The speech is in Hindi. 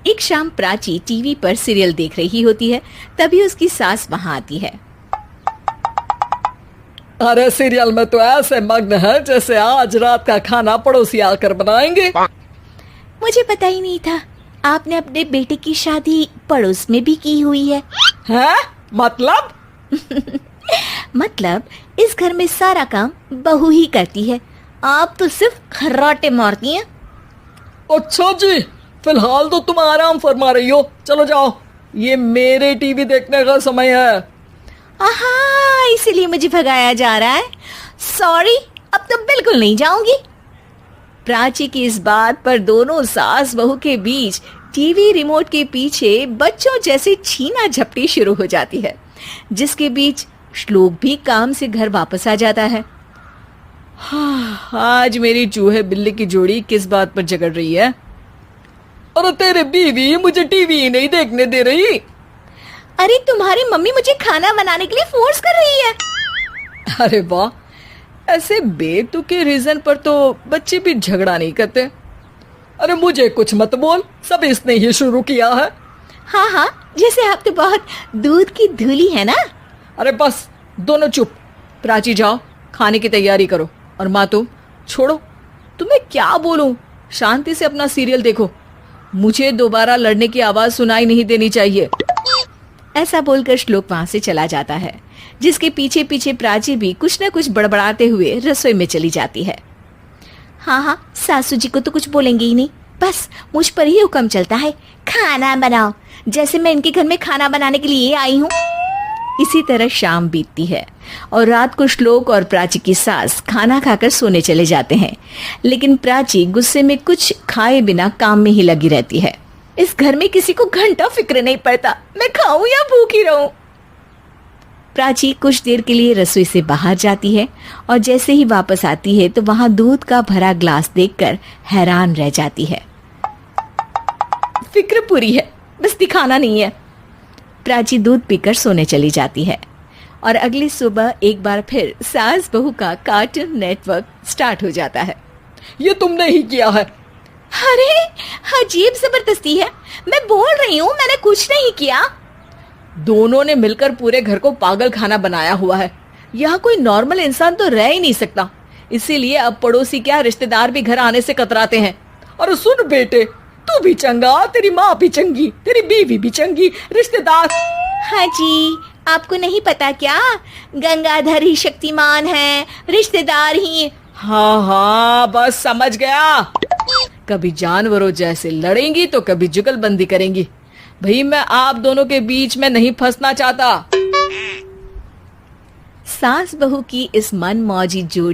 एक शाम प्राची टीवी पर सीरियल देख रही होती है। तभी उसकी सास वहां आती है। अरे सीरियल में तो ऐसे मग्न है जैसे आज रात का खाना पड़ोसी आकर बनाएंगे। मुझे पता ही नहीं था आपने अपने बेटे की शादी पड़ोस में भी की हुई है। हैं? मतलब? मतलब इस घर में सारा काम बहू ही करती है, आप तो सिर्फ खर्राटे मारती हैं। अच्छा जी, फिलहाल तो तुम आराम फरमा रही हो, चलो जाओ, ये मेरे टीवी देखने का समय है। आहा, इसीलिए मुझे भगाया जा रहा है। सॉरी, अब तो बिल्कुल नहीं जाऊंगी। प्राची की इस बात पर दोनों सास बहू के बीच टीवी रिमोट के पीछे बच्चों जैसे छीना झपटी शुरू हो जाती है, जिसके बीच श्लोक भी काम से घर वापस आ जाता है। हाँ, आज मेरी चूहे बिल्ली की जोड़ी किस बात पर झगड़ रही है? अरे तेरे बीवी मुझे टीवी ही नहीं देखने दे रही। अरे तुम्हारी मम्मी मुझे खाना बनाने के लिए फोर्स कर रही है। अरे वाह, ऐसे बेतुके रीजन पर तो बच्चे भी झगड़ा नहीं करते। अरे मुझे कुछ मत बोल, सब इसने ही शुरू किया है। हाँ हाँ, जैसे आप तो बहुत दूध की धूली है ना। अरे बस, दोनों चुप। प्राची जाओ, खाने की तैयारी करो। और माँ तुम छोड़ो, तुम्हें क्या बोलूं, शांति से अपना सीरियल देखो, मुझे दोबारा लड़ने की आवाज सुनाई नहीं देनी चाहिए। ऐसा बोलकर श्लोक वहां से चला जाता है, जिसके पीछे पीछे प्राची भी कुछ न कुछ बड़बड़ाते हुए रसोई में चली जाती है। हाँ हाँ, सासू जी को तो कुछ बोलेंगे ही नहीं, बस मुझ पर ही हुक्म चलता है, खाना बनाओ, जैसे मैं इनके घर में खाना बनाने के लिए आई हूँ। इसी तरह शाम बीतती है और रात को श्लोक और प्राची की सास खाना खाकर सोने चले जाते हैं, लेकिन प्राची गुस्से में कुछ खाए बिना काम में ही लगी रहती है। इस घर में किसी को घंटा फिक्र नहीं पड़ता, मैं खाऊं या भूखी रहूं। प्राची कुछ देर के लिए रसोई से बाहर जाती है और जैसे ही वापस आती है तो वहां दूध का भरा ग्लास देखकर हैरान रह जाती है। फिक्र पूरी है, बस दिखाना नहीं है। प्राची दूध पीकर सोने चली जाती है और अगली सुबह एक बार फिर सास बहू का कार्टून नेटवर्क स्टार्ट हो जाता है। ये तुमने ही किया है। अरे अजीब जबरदस्ती है, मैं बोल रही हूँ मैंने कुछ नहीं किया। दोनों ने मिलकर पूरे घर को पागल खाना बनाया हुआ है। यहाँ कोई नॉर्मल इंसान तो रह ही नहीं सकता, इसीलिए अब पड़ोसी क्या रिश्तेदार भी घर आने से कतराते हैं। और सुन बेटे, तू भी चंगा, तेरी माँ भी चंगी, तेरी बीवी भी चंगी, रिश्तेदार। हाँ जी, आपको नहीं पता क्या, गंगाधर ही शक्तिमान है, रिश्तेदार ही। हाँ हाँ, बस समझ गया। कभी जानवरों जैसे लड़ेंगी तो कभी जुगलबंदी करेंगी। भाई मैं आप दोनों के बीच में नहीं फंसना चाहता। सास बहू की इस मनमौजी जोड़ी